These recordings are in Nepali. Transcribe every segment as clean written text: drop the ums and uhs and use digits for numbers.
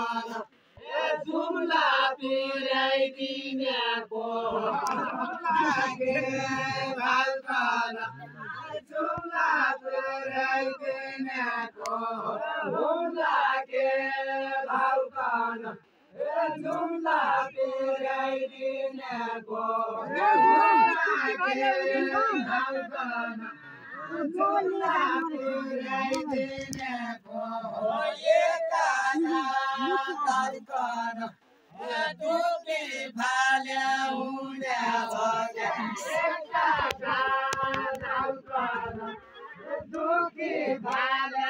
जुम्ला पिराइदिनेको लागे भाल्कन जुम्ला पिराइदिनेको लागे भाल्कन जुम्ला पिराइदिनेको लागे भाल्कन जुम्ला पिराइदिनेको तारिकन दुखी फाल्या हुने दुखी फाल्या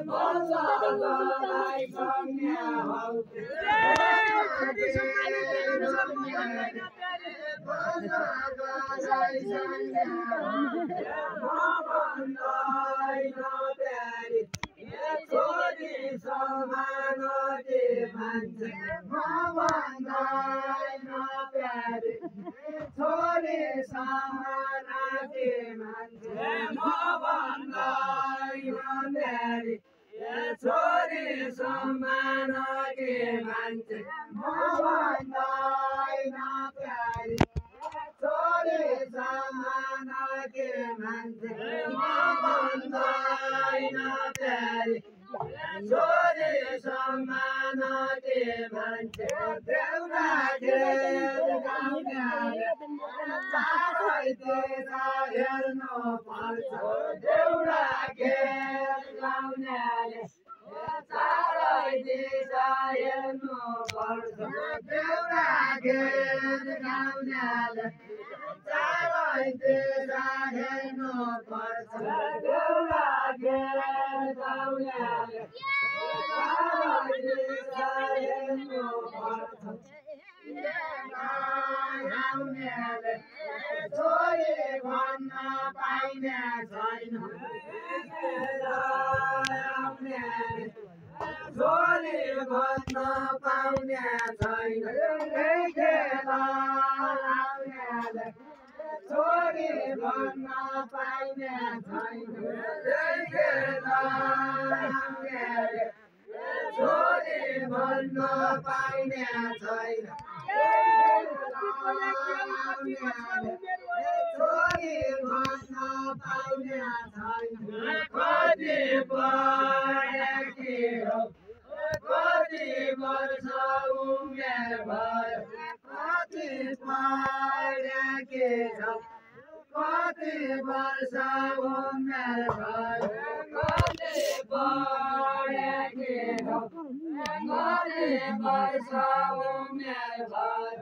मल्ललाई कन्या हौ छोरी समान के मान्छे भन्दै नप्यारी छोरी समान के मान्छे भन्दै नप्यारी छोरी समान के मान्छे भन्दै नप्यारी छोरी समान के मान्छे भन्दै नप्यारी छोरी समान के मान्छे देउरा घेर गाउँले चारैतिर हेर्नु पर्छ देउरा घेर गाउँले चारैतिर हेर्नु पर्छ देउरा घेर गाउँले चारैतिर हेर्नु पर्छ देउरा घेर गाउँले छोरी भन्न पाइने छैन छोरी भन्न पाउने छैन छोरी भन्न पाइने छैन छोरी भन्न पाइने छैन छोरी भन्न पाइने छैन कति पढेकी हौ कति वर्ष उमेर भयो कति पढेकी छौ कति वर्ष उमेर भयो कति पढेकी हौ कति वर्ष उमेर भयो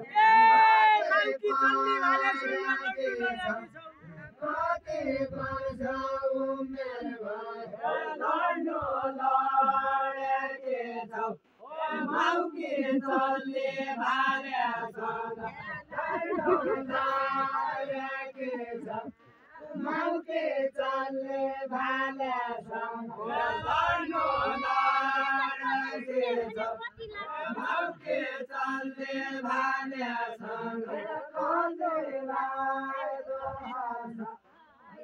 कति वर्ष उमेर भयो लड्नु लडेकी छौ माउकी चल्ने भार्यासँग लडेकी छौ माउकी चल्ने भार्यासँग लड्नु लडेकी छौ माउकी चल्ने भार्यासँग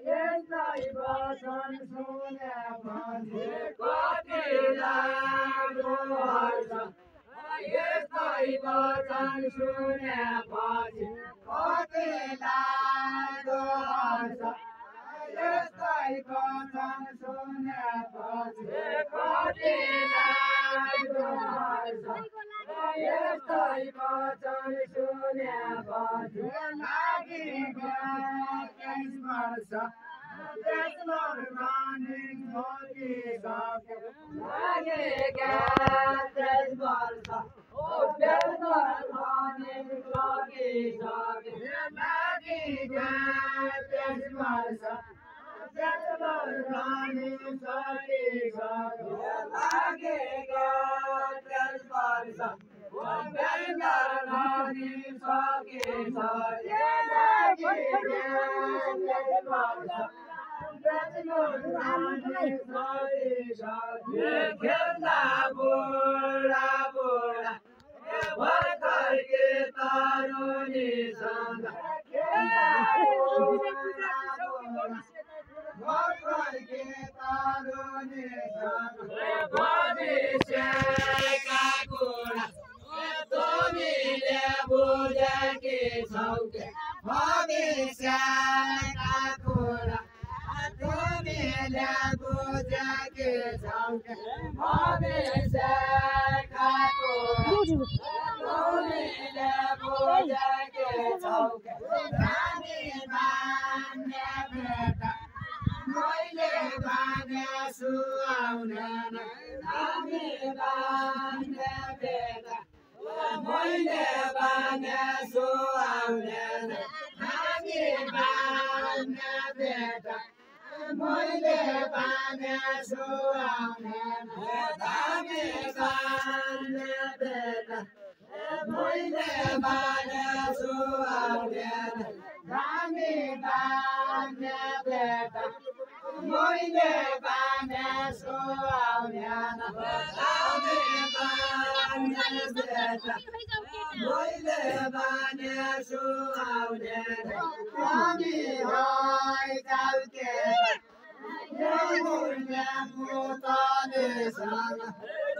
यस्तै वचन सुनेपछि कति लाग्दो हर्ष यस्तै वचन सुनेपछि कति लाग्दो हर्ष यस्तै वचन सुनेपछि कति लाग्दो हर्ष यस्तै वचन सुनेपछि लागि गएकै वर्ष बेचलर रनिङ छोडिसक्यो लागि गएकै वर्ष बेचलर रनिङ छोडिसक्यो लागि गएकै वर्ष बेचलर रनिङ छोडिसक्यो लागि गएकै वर्ष बेचलर रनिङ छोडिसक्यो लागि गएकै वर्ष खेल्दा बुढा बुढा भर्खर के तरुणीसँग भर्खर के तरुणीसँग भविष्यका कुरा तिमीले बुझेकी छौ के भविष्यका कुरा तिमीले बुझेकी छौ के भविष्यका कुरा तिमीले बुझेकी छौ के रानी बान्ने बेटा मैले बाँधे सुहाउँदैन रानी बान्ने बेटा मैले बाँधे सुहाउँदैन रानी बान्ने बेटा मैले बाने सुहाउने धामी बाने बेटा मैले बाने सुहाउने धामी बाने बेटा मैले बाने सुहाउने धामी बाने बेटा मैले बाने सुहाउने धामी होय जाउके यो मुन्ने पुतले सँग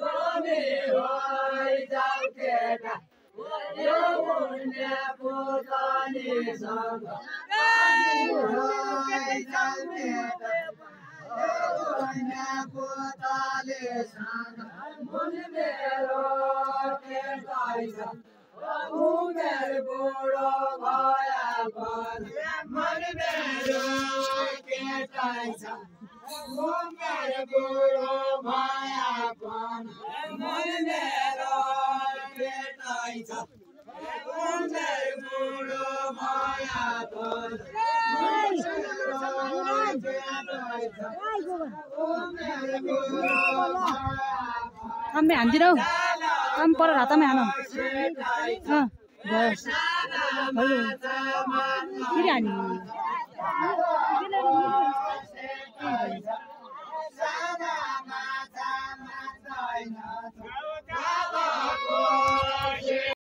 धामी होय जाउके यो मुन्ने पुतले सँग धामी होय जाउके पुतले सँग मुन मेरो केटाइछ उमेर बुढो भया पनि मन मेरो केटाइछ उमेर बुढो भया पनि मन मेरो केटाइछ उमेर बुढो भया पनि Kami anjir đâu, kami por rata me ano, bos, baru, ini ani.